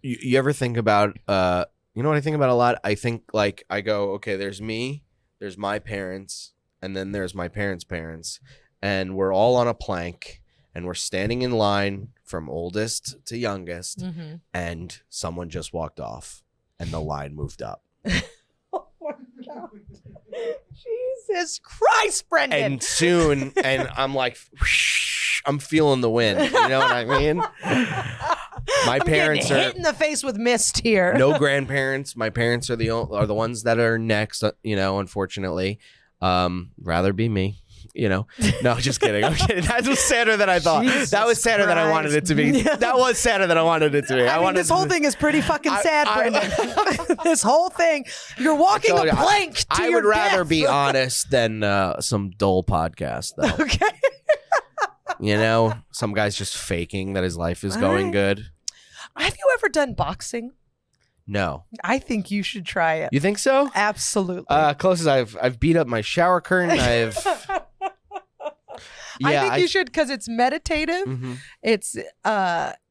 You ever think about, you know what I think about a lot? I think like, I go, okay, there's me, there's my parents, and then there's my parents' parents. And we're all on a plank and we're standing in line from oldest to youngest. Mm-hmm. And someone just walked off and the line moved up. Oh my God. Jesus Christ, Brendan. And soon, and I'm like, whoosh, I'm feeling the wind. You know what I mean? My parents getting are hit in the face with mist here. no grandparents. My parents are the ones that are next. You know, unfortunately, rather be me. You know, no, just kidding. I'm kidding. That was sadder than I thought. Jesus that was sadder than I wanted it to be. Christ. That was sadder than I wanted it to be. I mean, wanted this whole thing is pretty fucking sad, Brendan. This whole thing. You're walking told a you, plank to I your would rather death. be honest than some dull podcast, though. Okay. You know, some guy's just faking that his life is going Alright. good. Have you ever done boxing? No, I think you should try it. you think so? Absolutely. Closest I've beat up my shower curtain. I think you should because it's meditative. Mhm. It's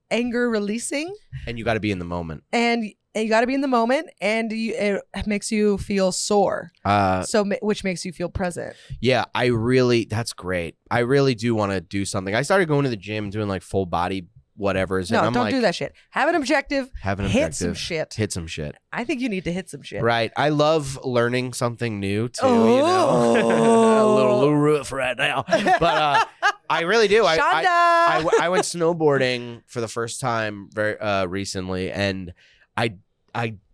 anger releasing, And you got to be in the moment. and you got to be in the moment, and it makes you feel sore. Which makes you feel present. Yeah, that's great. I really do want to do something. I started going to the gym, doing like full body whatevers. No, and I'm don't like, do that shit. Have an objective. have an Hit objective. some shit. Hit some shit. I think you need to hit some shit. Right. I love learning something new too. Oh. You know, a little roof right now, but I really do. Shonda. I went snowboarding for the first time very recently, and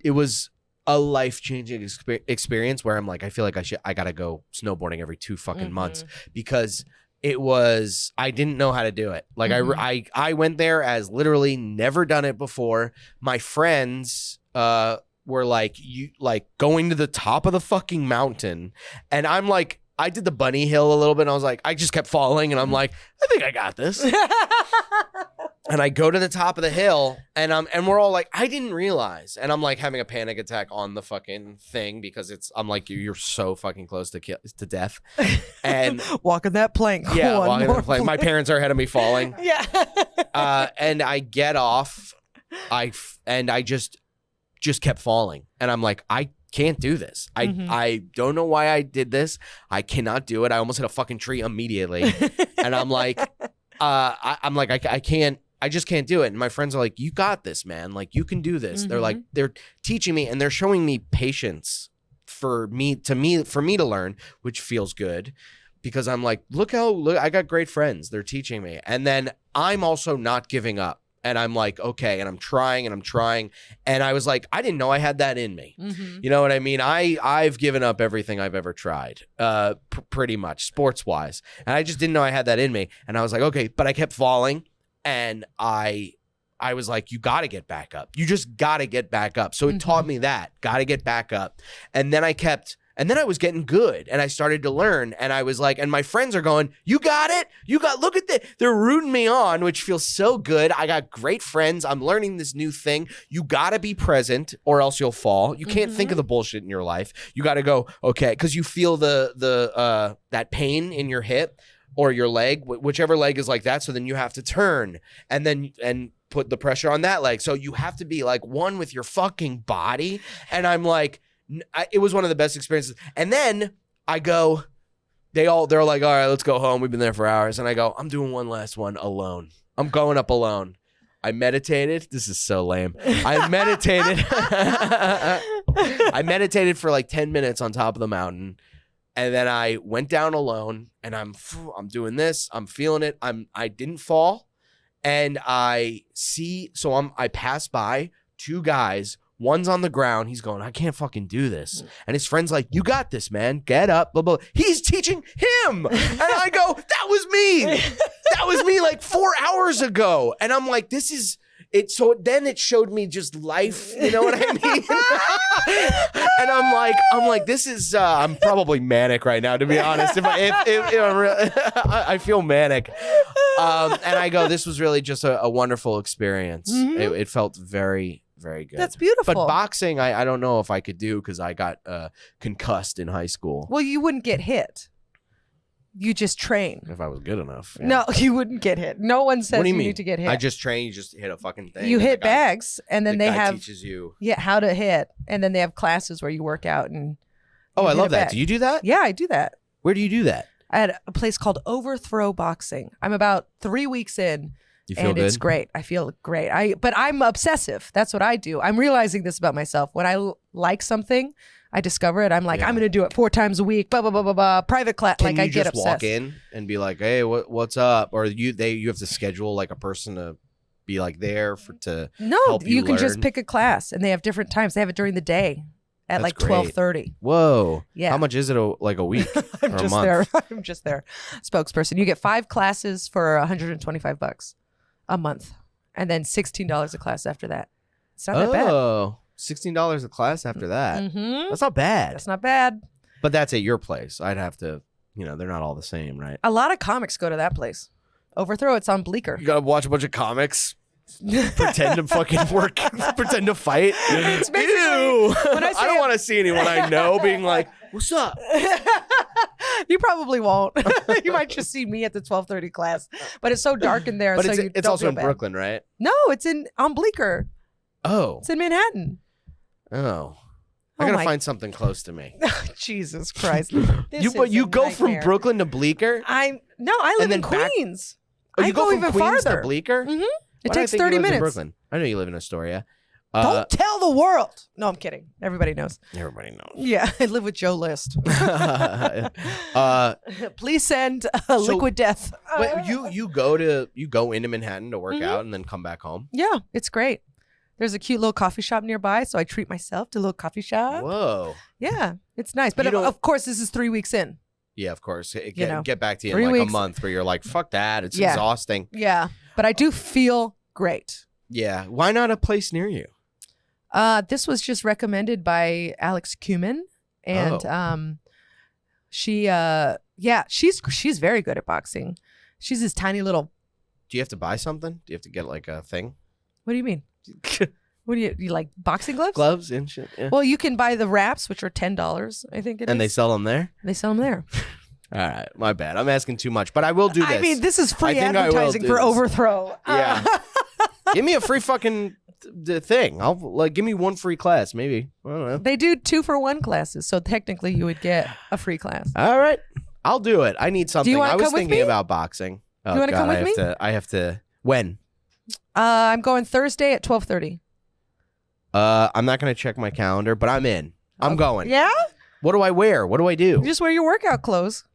it was a life-changing experience where I'm like, I feel like I gotta go snowboarding every 2 fucking months because I didn't know how to do it. Like I went there as literally never done it before. My friends were like, you like going to the top of the fucking mountain, and I'm like, I did the bunny hill a little bit, and I was like, I just kept falling, and I'm like, I think I got this. And I go to the top of the hill, and we're all like, I didn't realize, and I'm like having a panic attack on the fucking thing because I'm like, you're so fucking close to death, and Walking that plank. yeah, One walking more the plank. My parents are ahead of me falling, Yeah. and I get off, and I just kept falling, and I'm like, I can't do this. I don't know why I did this. I cannot do it. I almost hit a fucking tree immediately, and I'm like, I can't. I just can't do it. And my friends are like, you got this, man. Like, you can do this. They're like, they're teaching me and they're showing me patience for me to learn, which feels good because I'm like, look, I got great friends. They're teaching me. And then I'm also not giving up. And I'm like, okay. And I'm trying. And I was like, I didn't know I had that in me. You know what I mean? I've given up everything I've ever tried, pretty much sports wise. And I just didn't know I had that in me. And I was like, okay, but I kept falling. And I was like, you got to get back up. You just got to get back up. So it taught me that. Got to get back up. And then I was getting good and I started to learn. And I was like, and my friends are going, you got it. Look at that. They're rooting me on, which feels so good. I got great friends. I'm learning this new thing. You got to be present or else you'll fall. You can't think of the bullshit in your life. You got to go, okay. Cause you feel that pain in your hip or your leg, whichever leg is like that. So then you have to turn and put the pressure on that leg. So you have to be like one with your fucking body. And I'm like, it was one of the best experiences. And then I go, they're like, all right, let's go home. We've been there for hours. And I go, I'm doing one last one alone. I'm going up alone. I meditated. This is so lame. I meditated. I meditated for like 10 minutes on top of the mountain. And then I went down alone, and I'm doing this. I'm feeling it. I didn't fall, and I pass by 2 guys. One's on the ground. He's going, I can't fucking do this. And his friend's like, you got this, man. Get up. Blah, blah. He's teaching him. And I go, that was me. That was me like 4 hours ago. And I'm like, this is it. So then it showed me just life. You know what I mean? And I'm like, this is, I'm probably manic right now, to be honest. If I'm real, I feel manic. And I go, this was really just a wonderful experience. Mm-hmm. It felt very, very good. That's beautiful. But boxing, I don't know if I could do because I got concussed in high school. Well, you wouldn't get hit. You just train. If I was good enough. Yeah. No, you wouldn't get hit. No one says you mean? need to get hit. I just train. You just hit a fucking thing. You hit bags, and then they have teaches you. Yeah, how to hit, and then they have classes where you work out and. Oh, I love that. Do you do that? Yeah, I do that. Where do you do that? At a place called Overthrow Boxing. I'm about 3 weeks in. You feel good? It's great. I feel great. But I'm obsessive. That's what I do. I'm realizing this about myself. When I like something, I discover it. I'm like, I'm going to do it 4 times a week. Blah blah blah blah blah. Private class. Can I you get just obsessed. walk in and be like, hey, what's up? Or you have to schedule like a person to be like there to help you can learn? just pick a class, and they have different times. They have it during the day at That's like 12:30. Whoa. Yeah. How much is it? Like a week or a month? There. I'm just their spokesperson. You get 5 classes for $125 a month, and then $16 a class after that. It's not that bad. Oh, $16 a class after that. Mm-hmm. That's not bad. That's not bad. But that's at your place. I'd have to, they're not all the same, right? A lot of comics go to that place. Overthrow, it's on Bleecker. You gotta watch a bunch of comics, pretend to fucking work, pretend to fight. It's Ew! When I don't want to see anyone I know being like, "What's up?" You probably won't. You might just see me at the 12:30 class, but it's so dark in there. But so it's also in Brooklyn, right? No, it's on Bleecker. Oh, it's in Manhattan. Oh. I gotta find something close to me. Jesus Christ! You go from Brooklyn to Bleecker? I live in Queens. Oh, you go from even Queens farther to Bleecker? Mm-hmm. It takes 30 minutes. In Brooklyn. I know you live in Astoria. Don't tell the world. No, I'm kidding. Everybody knows. Everybody knows. Yeah, I live with Joe List. Please send liquid death. But you go into Manhattan to work out and then come back home? Yeah, it's great. There's a cute little coffee shop nearby, so I treat myself to a little coffee shop. Whoa. Yeah, it's nice. But of course, this is 3 weeks in. Yeah, of course. Get back to you 3 in like weeks. a month where you're like, fuck that. It's exhausting. Yeah, but I do feel great. Yeah. Why not a place near you? This was just recommended by Alex Cumin, and she's very good at boxing. She's this tiny little. Do you have to buy something? Do you have to get like a thing? What do you mean? What do you like? Boxing gloves? Gloves and shit. Yeah. Well, you can buy the wraps, which are $10. I think it is. And they sell them there. They sell them there. All right, my bad. I'm asking too much, but I will do this. I mean, this is free advertising for Overthrow. Yeah. Give me a free fucking thing. I'll give me 1 free class, maybe. I don't know. They do 2-for-1 classes, so technically you would get a free class. All right, I'll do it. I need something. I was thinking about boxing. Oh, you want to come with me? I have to. When? I'm going Thursday at 12:30. I'm not going to check my calendar, but I'm in. I'm going. Yeah? What do I wear? What do I do? You just wear your workout clothes,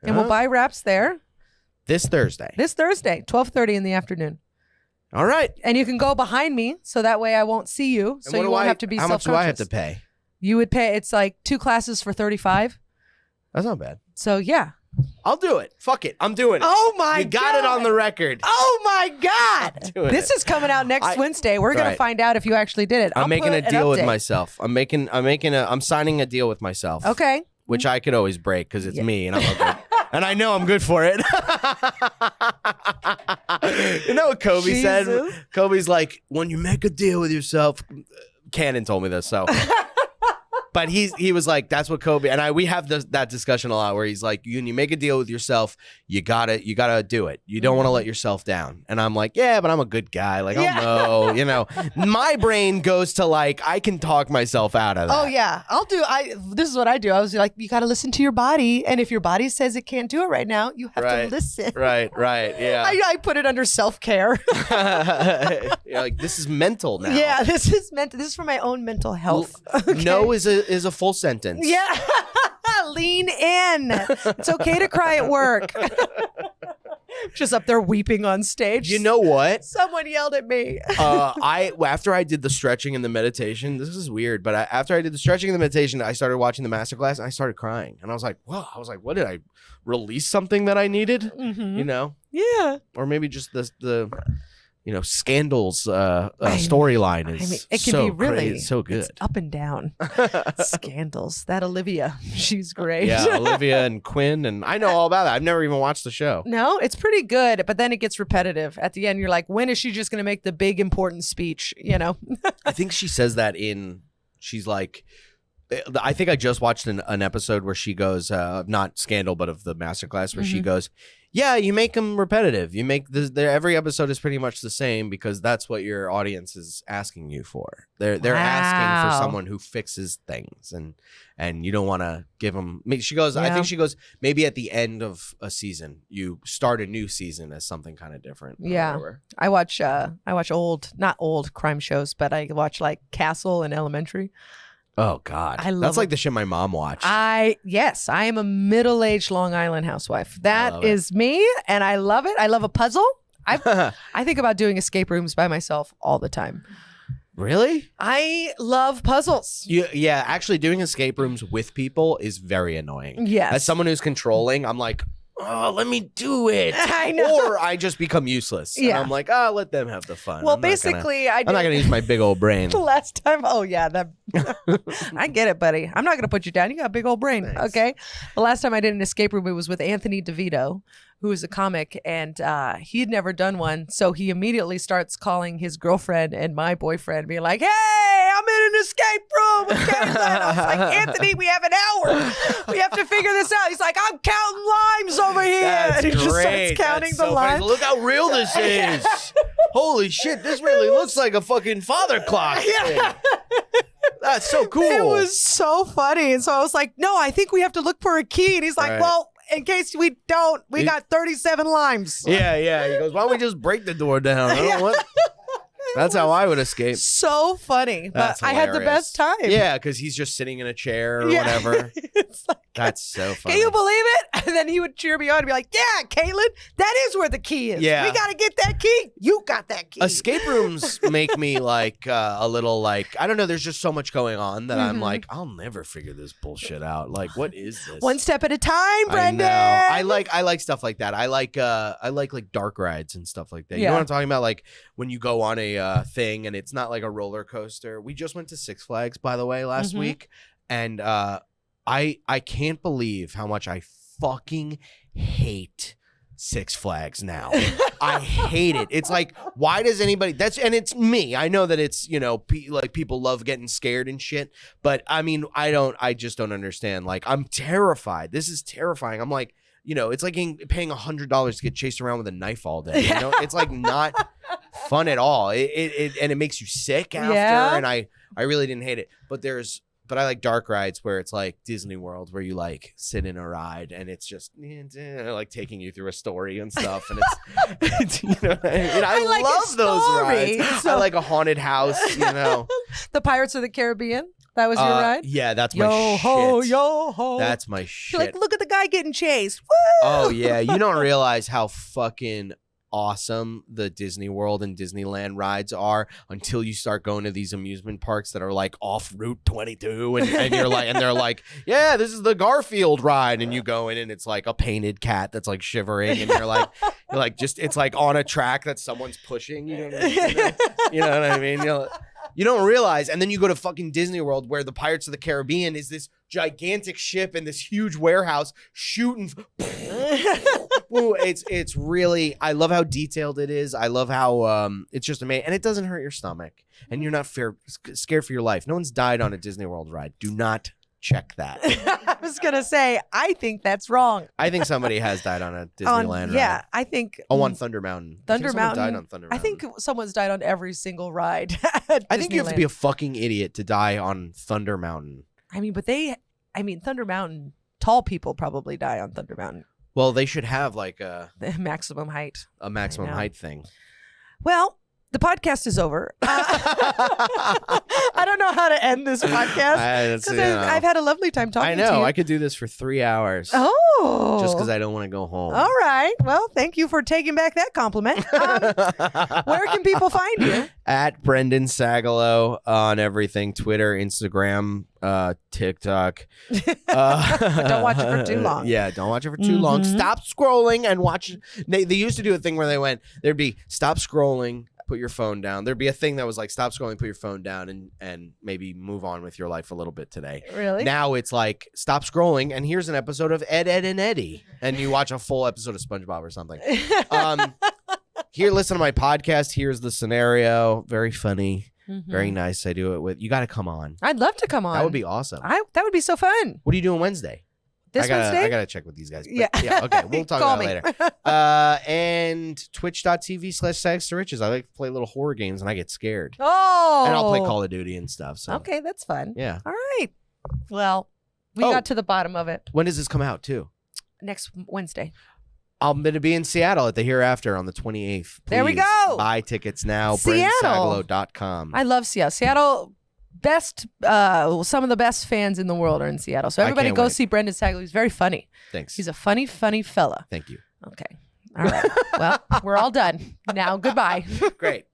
and we'll buy wraps there. This Thursday. 12:30 in the afternoon. All right. And you can go behind me, so that way I won't see you, so you won't have to be self-conscious. How much do I have to pay? You would pay, it's like 2 classes for $35. That's not bad. So, yeah. I'll do it. Fuck it. I'm doing it. Oh, my God. You got it on the record. Oh, my God. This is coming out next Wednesday. We're going to find out if you actually did it. I'm making a deal with myself. I'm signing a deal with myself. Okay. Which I could always break because it's me and I'm okay. And I know I'm good for it. You know what Kobe said? Kobe's like, when you make a deal with yourself, Cannon told me this, so. But he was like, that's what Kobe and we have that discussion a lot where he's like, when you make a deal with yourself, you gotta do it. You don't want to let yourself down. And I'm like, yeah, but I'm a good guy. Like, I'll know. My brain goes to like, I can talk myself out of that. Oh yeah, this is what I do. I was like, you got to listen to your body, and if your body says it can't do it right now, you have to listen. Right. Yeah. I put it under self-care. You're like, this is mental now. Yeah, this is mental. This is for my own mental health. Well, no is a full sentence. Yeah. Lean in. It's okay to cry at work. Just up there weeping on stage. You know what? Someone yelled at me. After I did the stretching and the meditation, this is weird, but after I did the stretching and the meditation, I started watching the masterclass and I started crying. And I was like, whoa, what did I release something that I needed? Mm-hmm. You know? Yeah. Or maybe just the Scandal's storyline is it can so be really crazy, so good. It's up and down. Scandals. That Olivia, she's great. Yeah, Olivia and Quinn, and I know all about that. I've never even watched the show. No, it's pretty good, but then it gets repetitive. At the end, you're like, when is she just going to make the big important speech? You know? I think she says that she's like, I think I just watched an episode where she goes, not Scandal, but of the masterclass, where she goes, yeah, you make them repetitive. You make every episode is pretty much the same because that's what your audience is asking you for. They're asking for someone who fixes things, and you don't want to give them. She goes, I think she goes, maybe at the end of a season, you start a new season as something kind of different. Yeah, I watch not old crime shows, but I watch like Castle and Elementary. Oh God, that's like the shit my mom watched. Yes, I am a middle-aged Long Island housewife. That is me, and I love it. I love a puzzle. I think about doing escape rooms by myself all the time. Really? I love puzzles. Yeah, actually doing escape rooms with people is very annoying. Yes. As someone who's controlling, I'm like, oh, let me do it. I know. Or I just become useless. Yeah. And I'm like, oh, let them have the fun. Well, I'm basically, not going to use my big old brain. The last time, I get it, buddy. I'm not going to put you down. You got a big old brain, Thanks. okay? The last time I did an escape room, it was with Anthony DeVito, who is a comic, and he had never done one, so he immediately starts calling his girlfriend and my boyfriend, being like, hey, I'm in an escape room with Caitlin. I was like, Anthony, we have an hour. We have to figure this out. He's like, I'm counting limes over here. That's and he just great. starts counting That's the so funny. limes. Look how real this is. Holy shit, this really looks like a fucking father clock thing. That's so cool. It was so funny. And so I was like, no, I think we have to look for a key. And he's like, well, in case we don't, we got 37 limes. Yeah. He goes, why don't we just break the door down? I don't know what. That's how I would escape. So funny. But I had the best time. Yeah, because he's just sitting in a chair or whatever. It's like, that's so funny. can you believe it? And then he would cheer me on and be like, yeah, Caitlin, that is where the key is. Yeah. We got to get that key. You got that key. Escape rooms make me like a little like, I don't know, there's just so much going on that I'm like, I'll never figure this bullshit out. Like, what is this? One step at a time, Brendan. I like stuff like that. I like dark rides and stuff like that. You know what I'm talking about? Like when you go on a thing and it's not like a roller coaster. We just went to Six Flags, by the way, last week, and I can't believe how much I fucking hate Six Flags now. I hate it. It's like, why does anybody? And it's me. I know that it's like people love getting scared and shit, but I mean, I just don't understand. Like, I'm terrified. This is terrifying. I'm like, it's like paying $100 to get chased around with a knife all day. It's like not fun at all. It makes you sick after. And I really didn't hate it. But I like dark rides where it's like Disney World, where you like sit in a ride and it's just like taking you through a story and stuff. And it's I like love those rides. So. I like a haunted house. The Pirates of the Caribbean. That was your ride? Yeah, that's my shit. Yo ho. That's my shit. You're like, look at the guy getting chased. Woo! Oh yeah, you don't realize how fucking awesome the Disney World and Disneyland rides are until you start going to these amusement parks that are like off Route 22 and you're like, and they're like, yeah, this is the Garfield ride, and you go in and it's like a painted cat that's like shivering, and you're like just it's like on a track that someone's pushing. You know what I mean? You don't realize, and then you go to fucking Disney World where the Pirates of the Caribbean is this gigantic ship in this huge warehouse shooting. It's really, I love how detailed it is. I love how it's just amazing, and it doesn't hurt your stomach, and you're not scared for your life. No one's died on a Disney World ride. Do not check that. I was gonna say, I think that's wrong. I think somebody has died on a Disneyland ride. Yeah, I think. On Thunder Mountain. Thunder Mountain. Died on Thunder Mountain. I think someone's died on every single ride. I think you have to be a fucking idiot to die on Thunder Mountain. I mean, Thunder Mountain, tall people probably die on Thunder Mountain. Well, they should have like the maximum height. A maximum height thing. Well, the podcast is over. I don't know how to end this podcast because I've had a lovely time talking to you. I know. I could do this for 3 hours. Oh. Just because I don't want to go home. All right. Well, thank you for taking back that compliment. Where can people find you? At Brendan Sagalow on everything. Twitter, Instagram, TikTok. Don't watch it for too long. Yeah, don't watch it for too long. Stop scrolling and watch. They used to do a thing where there'd be stop scrolling, put your phone down. There'd be a thing that was like stop scrolling, put your phone down, and maybe move on with your life a little bit today. Really? Now it's like stop scrolling and here's an episode of Ed, Ed, and Eddie. And you watch a full episode of SpongeBob or something. Here, listen to my podcast. Here's the scenario. Very funny. Very nice. I do it with you. Got to come on. I'd love to come on. That would be awesome. That would be so fun. What are you doing Wednesday? Wednesday? I gotta check with these guys. Yeah. Okay. We'll talk Call about me. it later. And twitch.tv/sags2riches. I like to play little horror games and I get scared. Oh. And I'll play Call of Duty and stuff. So Okay, that's fun. yeah. All right. Well, we got to the bottom of it. When does this come out too? Next Wednesday. I'm going to be in Seattle at the Hereafter on the 28th. There we Please go. Buy tickets now. Seattle. BrendanSagalow.com. I love Seattle. Seattle, best, some of the best fans in the world are in Seattle. So everybody can't go wait. see Brendan Sagalow. He's very funny. Thanks. He's a funny fella. Thank you. Okay. All right. Well, we're all done. Now, goodbye. Great.